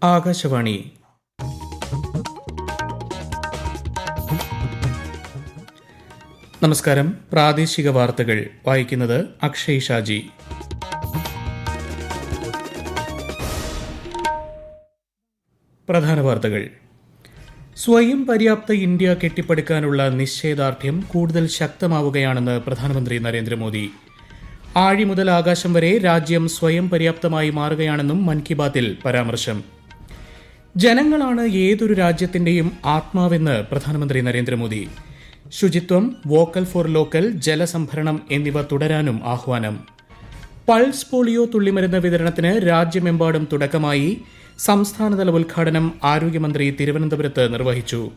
ആകാശവാണി. നമസ്കാരം. പ്രാദേശിക വാർത്തകൾ വായിക്കുന്നത് അക്ഷയ് ഷാജി. പ്രധാന വാർത്തകൾ. സ്വയം പര്യാപ്ത ഇന്ത്യ കെട്ടിപ്പടുക്കാനുള്ള നിശ്ചയദാർഢ്യം കൂടുതൽ ശക്തമാവുകയാണെന്ന് പ്രധാനമന്ത്രി നരേന്ദ്രമോദി. ആഴി മുതൽ ആകാശം വരെ രാജ്യം സ്വയം പര്യാപ്തമായി മാറുകയാണെന്നും മൻ കി ബാത്തിൽ പരാമർശം. ജനങ്ങളാണ് ഏതൊരു രാജ്യത്തിന്റെയും ആത്മാവെന്ന് പ്രധാനമന്ത്രി നരേന്ദ്രമോദി. ശുചിത്വം, വോക്കൽ ഫോർ ലോക്കൽ, ജലസംഭരണം എന്നിവ തുടരാനും ആഹ്വാനം. പൾസ് പോളിയോ തുള്ളിമരുന്ന് വിതരണത്തിന് രാജ്യമെമ്പാടും തുടക്കമായി. സംസ്ഥാനതല ഉദ്ഘാടനം ആരോഗ്യമന്ത്രി തിരുവനന്തപുരത്ത് നിർവഹിച്ചു.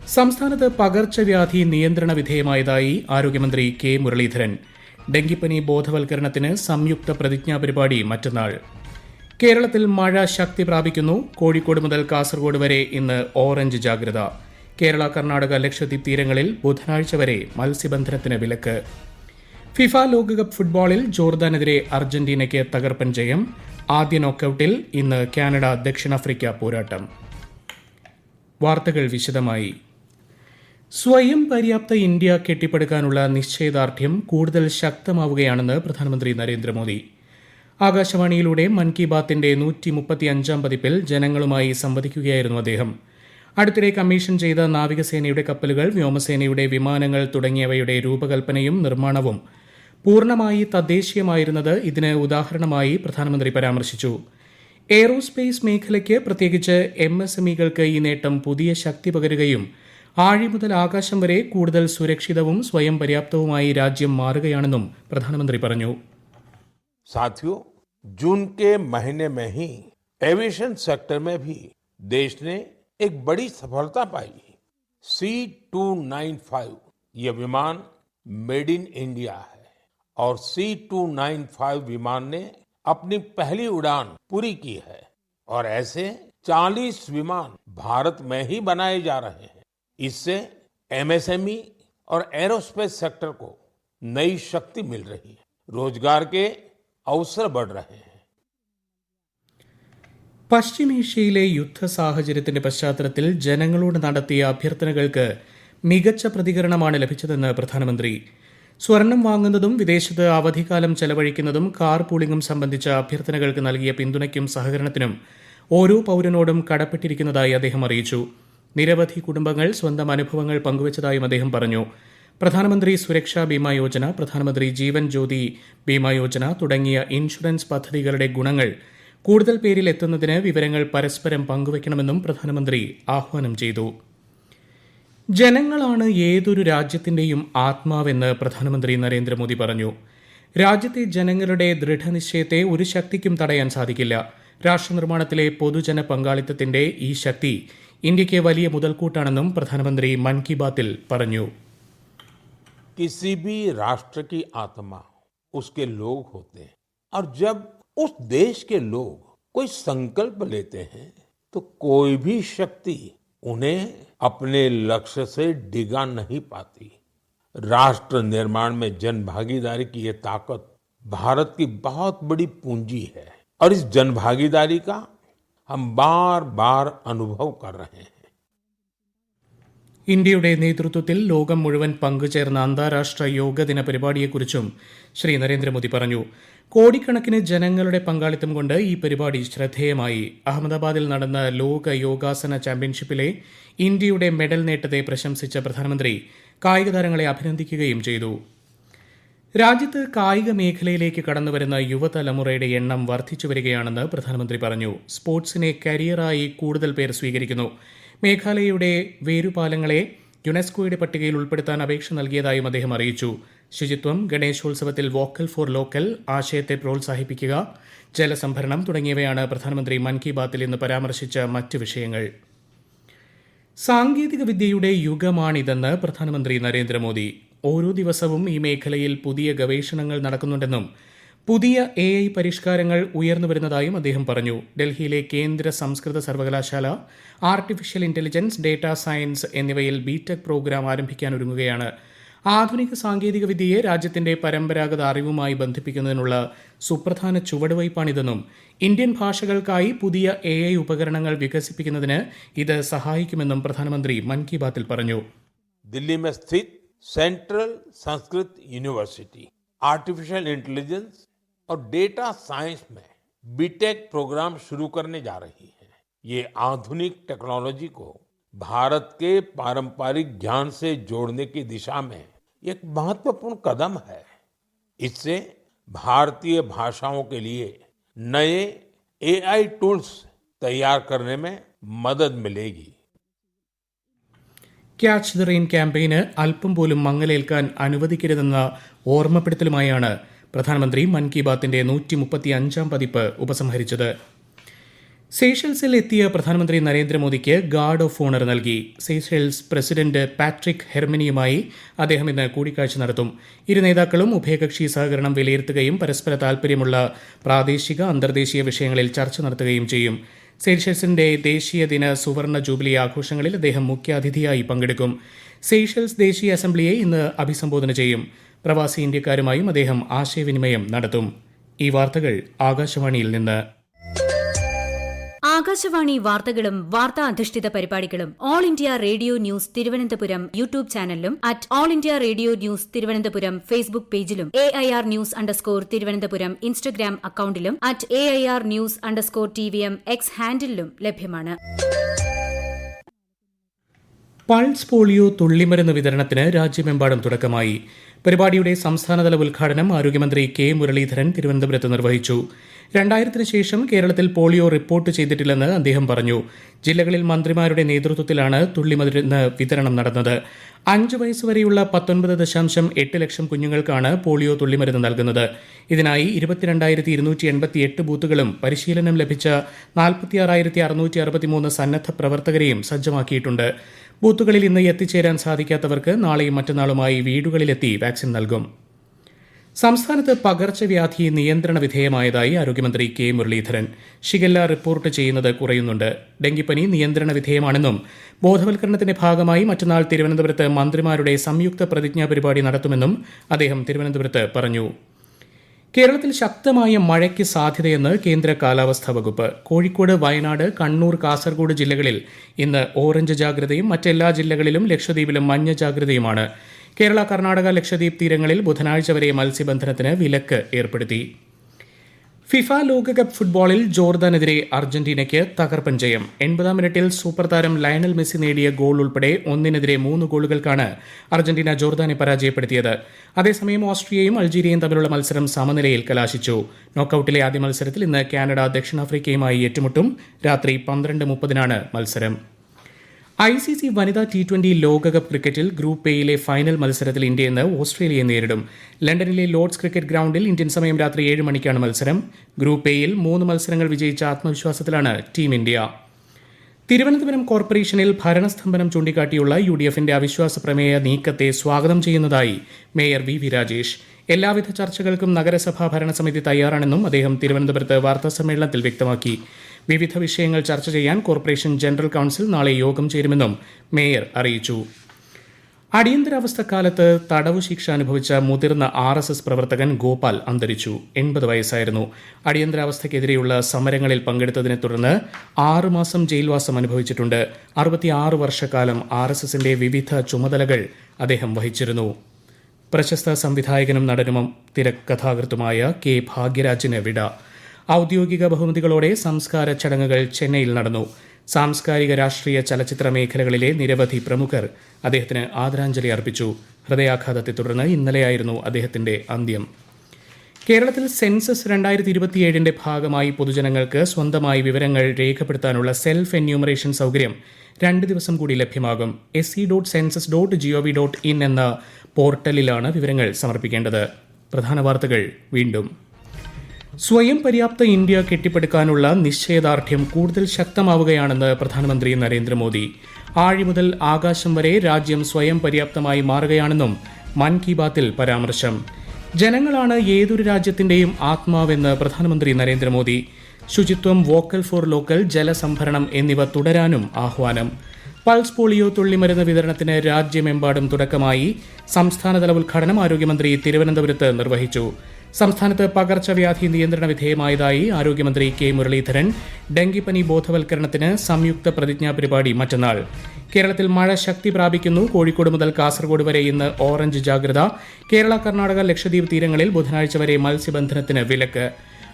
സംസ്ഥാനത്ത് പകർച്ചവ്യാധി നിയന്ത്രണ വിധേയമായതായി ആരോഗ്യമന്ത്രി കെ മുരളീധരൻ. ഡെങ്കിപ്പനി ബോധവൽക്കരണത്തിന് സംയുക്ത പ്രതിജ്ഞാ പരിപാടി മറ്റന്നാൾ. കേരളത്തിൽ മഴ ശക്തി പ്രാപിക്കുന്നു. കോഴിക്കോട് മുതൽ കാസർഗോഡ് വരെ ഇന്ന് ഓറഞ്ച് ജാഗ്രത. കേരള, കർണാടക, ലക്ഷദ്വീപ് തീരങ്ങളിൽ ബുധനാഴ്ച വരെ മത്സ്യബന്ധനത്തിന് വിലക്ക്. ഫിഫ ലോകകപ്പ് ഫുട്ബോളിൽ ജോർദാനെതിരെ അർജന്റീനയ്ക്ക് തകർപ്പൻ ജയം. ആദ്യ നോക്കൌട്ടിൽ ഇന്ന് കാനഡ ദക്ഷിണാഫ്രിക്ക പോരാട്ടം. വാർത്തകൾ വിശദമായി. സ്വയം പര്യാപ്ത ഇന്ത്യ കെട്ടിപ്പടുക്കാനുള്ള നിശ്ചയദാർഢ്യം കൂടുതൽ ശക്തമാവുകയാണെന്ന് പ്രധാനമന്ത്രി നരേന്ദ്രമോദി. ആകാശവാണിയിലൂടെ മൻ കി ബാത്തിന്റെ 135 പതിപ്പിൽ ജനങ്ങളുമായി സംവദിക്കുകയായിരുന്നു അദ്ദേഹം. അടുത്തിടെ കമ്മീഷൻ ചെയ്ത നാവികസേനയുടെ കപ്പലുകൾ, വ്യോമസേനയുടെ വിമാനങ്ങൾ തുടങ്ങിയവയുടെ രൂപകൽപ്പനയും നിർമ്മാണവും പൂർണ്ണമായി തദ്ദേശീയമായിരുന്നത് ഇതിന് ഉദാഹരണമായി പ്രധാനമന്ത്രി പരാമർശിച്ചു. എയ്റോസ്പേസ് മേഖലയ്ക്ക്, പ്രത്യേകിച്ച് MSMEകൾക്ക് ഈ നേട്ടം പുതിയ ശക്തി പകരുകയും ആഴി മുതൽ ആകാശം വരെ കൂടുതൽ സുരക്ഷിതവും സ്വയം പര്യാപ്തവുമായി രാജ്യം മാറുകയാണെന്നും പ്രധാനമന്ത്രി പറഞ്ഞു. साथियों, जून के महीने में ही एविएशन सेक्टर में भी देश ने एक बड़ी सफलता पाई. C295 ये विमान मेड इन इंडिया है और C295 विमान ने अपनी पहली उड़ान पूरी की है और ऐसे 40 विमान भारत में ही बनाए जा रहे हैं. इससे MSME और एरोस्पेस सेक्टर को नई शक्ति मिल रही है. रोजगार के अवसर बढ़ रहे हैं. പശ്ചിമേഷ്യയിലെ യുദ്ധ സാഹചര്യത്തിന്റെ പശ്ചാത്തലത്തിൽ ജനങ്ങളോട് നടത്തിയ അഭ്യർത്ഥനകൾക്ക് മികച്ച പ്രതികരണമാണ് ലഭിച്ചതെന്ന് പ്രധാനമന്ത്രി. സ്വർണം വാങ്ങുന്നതും വിദേശത്ത് അവധിക്കാലം ചെലവഴിക്കുന്നതും കാർ പൂളിംഗും സംബന്ധിച്ച അഭ്യർത്ഥനകൾക്ക് നൽകിയ പിന്തുണയ്ക്കും സഹകരണത്തിനും ഓരോ പൌരനോടും കടപ്പെട്ടിരിക്കുന്നതായി അദ്ദേഹം അറിയിച്ചു. നിരവധി കുടുംബങ്ങൾ സ്വന്തം അനുഭവങ്ങൾ പങ്കുവച്ചതായും അദ്ദേഹം പറഞ്ഞു. പ്രധാനമന്ത്രി സുരക്ഷാ ബീമാ യോജന, പ്രധാനമന്ത്രി ജീവൻ ജ്യോതി ബീമാ യോജന തുടങ്ങിയ ഇൻഷുറൻസ് പദ്ധതികളുടെ ഗുണങ്ങൾ കൂടുതൽ പേരിൽ എത്തുന്നതിന് വിവരങ്ങൾ പരസ്പരം പങ്കുവയ്ക്കണമെന്നും പ്രധാനമന്ത്രി ആഹ്വാനം ചെയ്തു. ജനങ്ങളാണ് ഏതൊരു രാജ്യത്തിന്റെയും ആത്മാവെന്ന് പ്രധാനമന്ത്രി നരേന്ദ്രമോദി പറഞ്ഞു. രാജ്യത്തെ ജനങ്ങളുടെ ദൃഢനിശ്ചയത്തെ ഒരു ശക്തിക്കും തടയാൻ സാധിക്കില്ല. രാഷ്ട്രനിർമ്മാണത്തിലെ പൊതുജന പങ്കാളിത്തത്തിന്റെ ഈ ശക്തി ഇന്ത്യയ്ക്ക് വലിയ മുതൽക്കൂട്ടാണെന്നും പ്രധാനമന്ത്രി മൻ കി ബാത്തിൽ പറഞ്ഞു. किसी भी राष्ट्र की आत्मा उसके लोग होते हैं और जब उस देश के लोग कोई संकल्प लेते हैं तो कोई भी शक्ति उन्हें अपने लक्ष्य से डिगा नहीं पाती. राष्ट्र निर्माण में जन भागीदारी की ये ताकत भारत की बहुत बड़ी पूंजी है और इस जन भागीदारी का हम बार बार अनुभव कर रहे हैं. ഇന്ത്യയുടെ നേതൃത്വത്തിൽ ലോകം മുഴുവൻ പങ്കുചേർന്ന അന്താരാഷ്ട്ര യോഗ ദിന പരിപാടിയെക്കുറിച്ചും ശ്രീ നരേന്ദ്രമോദി പറഞ്ഞു. കോടിക്കണക്കിന് ജനങ്ങളുടെ പങ്കാളിത്തം കൊണ്ട് ഈ പരിപാടി ശ്രദ്ധേയമായി. അഹമ്മദാബാദിൽ നടന്ന ലോക യോഗാസന ചാമ്പ്യൻഷിപ്പിലെ ഇന്ത്യയുടെ മെഡൽ നേട്ടത്തെ പ്രശംസിച്ച പ്രധാനമന്ത്രി കായിക താരങ്ങളെ അഭിനന്ദിക്കുകയും ചെയ്തു. രാജ്യത്ത് കായിക മേഖലയിലേക്ക് കടന്നുവരുന്ന യുവതലമുറയുടെ എണ്ണം വർദ്ധിച്ചു വരികയാണെന്ന് പ്രധാനമന്ത്രി പറഞ്ഞു. സ്പോർട്സിനെ കരിയറായി കൂടുതൽ പേർ സ്വീകരിക്കുന്നു. മേഘാലയയുടെ വേരുപാലങ്ങളെ യുനെസ്കോയുടെ പട്ടികയിൽ ഉൾപ്പെടുത്താൻ അപേക്ഷ നൽകിയതായും അദ്ദേഹം അറിയിച്ചു. ശുചിത്വം, ഗണേശോത്സവത്തിൽ വോക്കൽ ഫോർ ലോക്കൽ ആശയത്തെ പ്രോത്സാഹിപ്പിക്കുക, ജലസംഭരണം തുടങ്ങിയവയാണ് പ്രധാനമന്ത്രി മൻ കി ബാത്തിൽ ഇന്ന് പരാമർശിച്ച മറ്റ് വിഷയങ്ങൾ. സാങ്കേതിക വിദ്യയുടെ യുഗമാണിതെന്ന് പ്രധാനമന്ത്രി നരേന്ദ്രമോദി. ഓരോ ദിവസവും ഈ മേഖലയിൽ പുതിയ ഗവേഷണങ്ങൾ നടക്കുന്നുണ്ടെന്നും പുതിയ AI പരിഷ്കാരങ്ങൾ ഉയർന്നുവരുന്നതായും അദ്ദേഹം പറഞ്ഞു. ഡൽഹിയിലെ കേന്ദ്ര സംസ്കൃത സർവകലാശാല ആർട്ടിഫിഷ്യൽ ഇന്റലിജൻസ്, ഡേറ്റാ സയൻസ് എന്നിവയിൽ BTech പ്രോഗ്രാം ആരംഭിക്കാനൊരുങ്ങുകയാണ്. ആധുനിക സാങ്കേതിക വിദ്യയെ രാജ്യത്തിന്റെ പരമ്പരാഗത അറിവുമായി ബന്ധിപ്പിക്കുന്നതിനുള്ള സുപ്രധാന ചുവടുവയ്പ്പാണിതെന്നും ഇന്ത്യൻ ഭാഷകൾക്കായി പുതിയ AI ഉപകരണങ്ങൾ വികസിപ്പിക്കുന്നതിന് ഇത് സഹായിക്കുമെന്നും പ്രധാനമന്ത്രി മൻ കി ബാത്തിൽ പറഞ്ഞു. दिल्ली में स्थित central Sanskrit university artificial intelligence और डेटा साइंस में बीटेक प्रोग्राम शुरू करने जा रही है. ये आधुनिक टेक्नोलॉजी को भारत के पारंपरिक ज्ञान से जोड़ने की दिशा में एक महत्वपूर्ण कदम है. इससे भारतीय भाषाओं के लिए नए AI टूल्स तैयार करने में मदद मिलेगी. ക്യാച്ച് ദ റെയിൻ ക്യാമ്പയിന് അല്പം പോലും മങ്ങലേൽക്കാൻ അനുവദിക്കരുതെന്ന ഓർമ്മപ്പെടുത്തലുമായാണ് പ്രധാനമന്ത്രി മൻ കി ബാത്തിന്റെ 135 പതിപ്പ് ഉപസംഹരിച്ചത്. സെയ്ഷൽസിൽ എത്തിയ പ്രധാനമന്ത്രി നരേന്ദ്രമോദിക്ക് ഗാർഡ് ഓഫ് ഓണർ നൽകി. സെയ്ഷൽസ് പ്രസിഡന്റ് പാട്രിക് ഹെർമിനിയുമായി അദ്ദേഹം ഇന്ന് കൂടിക്കാഴ്ച നടത്തും. ഇരു നേതാക്കളും ഉഭയകക്ഷി സഹകരണം വിലയിരുത്തുകയും പരസ്പര താൽപര്യമുള്ള പ്രാദേശിക അന്തർദേശീയ വിഷയങ്ങളിൽ ചർച്ച നടത്തുകയും ചെയ്യും. സെയ്ഷൽസിന്റെ ദേശീയ ദിന സുവർണ ജൂബിലി ആഘോഷങ്ങളിൽ അദ്ദേഹം മുഖ്യാതിഥിയായി പങ്കെടുക്കും. സെയ്ഷൽസ് ദേശീയ അസംബ്ലിയെ ഇന്ന് അഭിസംബോധന ചെയ്യും. പ്രവാസി ഇന്ത്യക്കാരുമായും അദ്ദേഹം ആശയവിനിമയം നടത്തും. ഈ വാർത്തകൾ ആകാശവാണിയിൽ നിന്ന്. ആകാശവാണി വാർത്തകളും വാർത്താ അധിഷ്ഠിത പരിപാടികളും all India radio news Thiruvananthapuram YouTube ചാനലിലും at all India radio news Thiruvananthapuram Facebook പേജിലും AIR ന്യൂസ് _ തിരുവനന്തപുരം ഇൻസ്റ്റഗ്രാം അക്കൌണ്ടിലും at AIR news _ TVM X ഹാൻഡിലും ലഭ്യമാണ്. പൾസ് പോളിയോ തുള്ളിമരുന്ന് വിതരണത്തിന് രാജ്യമെമ്പാടും തുടക്കമായി. പരിപാടിയുടെ സംസ്ഥാനതല ഉദ്ഘാടനം ആരോഗ്യമന്ത്രി കെ മുരളീധരൻ തിരുവനന്തപുരത്ത് നിർവഹിച്ചു. 2000-ന് ശേഷം കേരളത്തിൽ പോളിയോ റിപ്പോർട്ട് ചെയ്തിട്ടില്ലെന്ന് അദ്ദേഹം പറഞ്ഞു. ജില്ലകളിൽ മന്ത്രിമാരുടെ നേതൃത്വത്തിലാണ് തുള്ളിമരുന്ന് വിതരണം നടന്നത്. 5 വയസ്സുവരെയുള്ള 19.8 ലക്ഷം കുഞ്ഞുങ്ങൾക്കാണ് പോളിയോ തുള്ളിമരുന്ന് നൽകുന്നത്. ഇതിനായി 22,288 ബൂത്തുകളും പരിശീലനം ലഭിച്ച 46,663 സന്നദ്ധ പ്രവർത്തകരെയും സജ്ജമാക്കിയിട്ടുണ്ട്. ബൂത്തുകളിൽ ഇന്ന് എത്തിച്ചേരാൻ സാധിക്കാത്തവർക്ക് നാളെയും മറ്റന്നാളുമായി വീടുകളിലെത്തി വാക്സിൻ നൽകും. സംസ്ഥാനത്ത് പകർച്ചവ്യാധി നിയന്ത്രണ വിധേയമായതായി ആരോഗ്യമന്ത്രി കെ മുരളീധരൻ. ഷിഗല്ല റിപ്പോർട്ട് ചെയ്യുന്നത് കുറയുന്നുണ്ട്. ഡെങ്കിപ്പനി നിയന്ത്രണ വിധേയമാണെന്നും ബോധവൽക്കരണത്തിന്റെ ഭാഗമായി മറ്റന്നാൾ തിരുവനന്തപുരത്ത് മന്ത്രിമാരുടെ സംയുക്ത പ്രതിജ്ഞാ പരിപാടി നടത്തുമെന്നും അദ്ദേഹം തിരുവനന്തപുരത്ത് പറഞ്ഞു. കേരളത്തിൽ ശക്തമായ മഴയ്ക്ക് സാധ്യതയെന്ന് കേന്ദ്ര കാലാവസ്ഥാ വകുപ്പ്. കോഴിക്കോട്, വയനാട്, കണ്ണൂർ, കാസർഗോഡ് ജില്ലകളിൽ ഇന്ന് ഓറഞ്ച് ജാഗ്രതയും മറ്റെല്ലാ ജില്ലകളിലും ലക്ഷദ്വീപിലും മഞ്ഞ ജാഗ്രതയുമാണ്. കേരള, കർണാടക, ലക്ഷദ്വീപ് തീരങ്ങളിൽ ബുധനാഴ്ച വരെ മത്സ്യബന്ധനത്തിന് വിലക്ക് ഏർപ്പെടുത്തി. ഫിഫ ലോകകപ്പ് ഫുട്ബോളിൽ ജോർദാനെതിരെ അർജന്റീനയ്ക്ക് തകർപ്പൻ ജയം. 80-ാം മിനിറ്റിൽ സൂപ്പർ താരം ലയണൽ മെസ്സി നേടിയ ഗോൾ ഉൾപ്പെടെ 1-3 ഗോളുകൾക്കാണ് അർജന്റീന ജോർദാനെ പരാജയപ്പെടുത്തിയത്. അതേസമയം ഓസ്ട്രിയയും അൾജീരിയയും തമ്മിലുള്ള മത്സരം സമനിലയിൽ കലാശിച്ചു. നോക്കൌട്ടിലെ ആദ്യ മത്സരത്തിൽ ഇന്ന് കാനഡ ദക്ഷിണാഫ്രിക്കയുമായി ഏറ്റുമുട്ടും. രാത്രി 12:30-നാണ് മത്സരം. ICC വനിതാ T20 ലോകകപ്പ് ക്രിക്കറ്റിൽ ഗ്രൂപ്പ് എയിലെ ഫൈനൽ മത്സരത്തിൽ ഇന്ത്യ ഇന്ന് ഓസ്ട്രേലിയയെ നേരിടും. ലണ്ടനിലെ ലോർഡ്സ് ക്രിക്കറ്റ് ഗ്രൌണ്ടിൽ ഇന്ത്യൻ സമയം രാത്രി 7 മണിക്കാണ് മത്സരം. ഗ്രൂപ്പ് എയിൽ 3 മത്സരങ്ങൾ വിജയിച്ച ആത്മവിശ്വാസത്തിലാണ് ടീം ഇന്ത്യ. തിരുവനന്തപുരം കോർപ്പറേഷനിൽ ഭരണസ്തംഭനം ചൂണ്ടിക്കാട്ടിയുള്ള UDFന്റെ അവിശ്വാസ പ്രമേയ നീക്കത്തെ സ്വാഗതം ചെയ്യുന്നതായി മേയർ വി രാജേഷ്. എല്ലാവിധ ചർച്ചകൾക്കും നഗരസഭാ ഭരണസമിതി തയ്യാറാണെന്നും അദ്ദേഹം തിരുവനന്തപുരത്ത് വാർത്താസമ്മേളനത്തിൽ വ്യക്തമാക്കി. വിവിധ വിഷയങ്ങൾ ചർച്ച ചെയ്യാൻ കോർപ്പറേഷൻ ജനറൽ കൌൺസിൽ നാളെ യോഗം ചേരുമെന്നും മേയർ അറിയിച്ചു. അടിയന്തരാവസ്ഥക്കാലത്ത് തടവു ശിക്ഷ അനുഭവിച്ച മുതിർന്ന RSS പ്രവർത്തകൻ ഗോപാൽ അന്തരിച്ചു. 80 വയസ്സായിരുന്നു. അടിയന്തരാവസ്ഥയ്ക്കെതിരെയുള്ള സമരങ്ങളിൽ പങ്കെടുത്തതിനെ തുടർന്ന് 6 മാസം ജയിൽവാസം അനുഭവിച്ചിട്ടുണ്ട്. 66 വർഷക്കാലം RSSന്റെ വിവിധ ചുമതലകൾ അദ്ദേഹം വഹിച്ചിരുന്നു. പ്രശസ്ത സംവിധായകനും നടനും തിരക്കഥാകൃത്തുമായ കെ ഭാഗ്യരാജിന് വിട. ഔദ്യോഗിക ബഹുമതികളോടെ സംസ്കാര ചടങ്ങുകൾ ചെന്നൈയിൽ നടന്നു. സാംസ്കാരിക, രാഷ്ട്രീയ, ചലച്ചിത്ര മേഖലകളിലെ നിരവധി പ്രമുഖർ അദ്ദേഹത്തിന് ആദരാഞ്ജലി അർപ്പിച്ചു. ഹൃദയാഘാതത്തെ തുടർന്ന് ഇന്നലെയായിരുന്നു അദ്ദേഹത്തിന്റെ അന്ത്യം. കേരളത്തിൽ സെൻസസ് 2027ന്റെ ഭാഗമായി പൊതുജനങ്ങൾക്ക് സ്വന്തമായി വിവരങ്ങൾ രേഖപ്പെടുത്താനുള്ള സെൽഫ് എന്യൂമറേഷൻ സൗകര്യം 2 ദിവസം കൂടി ലഭ്യമാകും. se.census.gov.in എന്ന പോർട്ടലിലാണ് വിവരങ്ങൾ സമർപ്പിക്കേണ്ടത്. പ്രധാന വാർത്തകൾ വീണ്ടും. സ്വയം പര്യാപ്ത ഇന്ത്യ കെട്ടിപ്പടുക്കാനുള്ള നിശ്ചയദാർഢ്യം കൂടുതൽ ശക്തമാവുകയാണെന്ന് പ്രധാനമന്ത്രി നരേന്ദ്രമോദി. ആഴി മുതൽ ആകാശം വരെ രാജ്യം സ്വയം പര്യാപ്തമായി മാറുകയാണെന്നും മൻ കി ബാത്തിൽ പരാമർശം. ജനങ്ങളാണ് ഏതൊരു രാജ്യത്തിന്റെയും ആത്മാവെന്ന് പ്രധാനമന്ത്രി നരേന്ദ്രമോദി. ശുചിത്വം, വോക്കൽ ഫോർ ലോക്കൽ, ജലസംഭരണം എന്നിവ തുടരാനും ആഹ്വാനം. പൾസ് പോളിയോ തുള്ളിമരുന്ന് വിതരണത്തിന് രാജ്യമെമ്പാടും തുടക്കമായി. സംസ്ഥാനതല ഉദ്ഘാടനം ആരോഗ്യമന്ത്രി തിരുവനന്തപുരത്ത് നിർവഹിച്ചു. സംസ്ഥാനത്ത് പകർച്ചവ്യാധി നിയന്ത്രണ വിധേയമായതായി ആരോഗ്യമന്ത്രി കെ മുരളീധരൻ. ഡെങ്കിപ്പനി ബോധവൽക്കരണത്തിന് സംയുക്ത പ്രതിജ്ഞാ പരിപാടി മറ്റന്നാൾ. കേരളത്തിൽ മഴ ശക്തി പ്രാപിക്കുന്നു. കോഴിക്കോട് മുതൽ കാസർഗോഡ് വരെ ഇന്ന് ഓറഞ്ച് ജാഗ്രത. കേരള, കർണാടക, ലക്ഷദ്വീപ് തീരങ്ങളിൽ ബുധനാഴ്ച വരെ മത്സ്യബന്ധനത്തിന് വിലക്ക്.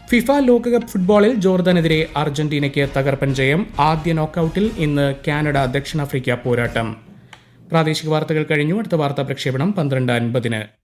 ഫിഫ ലോകകപ്പ് ഫുട്ബോളിൽ ജോർദാനെതിരെ അർജന്റീനയ്ക്ക് തകർപ്പൻ ജയം. ആദ്യ നോക്കൌട്ടിൽ ഇന്ന് കാനഡ ദക്ഷിണാഫ്രിക്ക പോരാട്ടം. പ്രാദേശിക വാർത്തകൾ കഴിഞ്ഞു. അടുത്ത വാർത്താ പ്രക്ഷേപണം 12:50.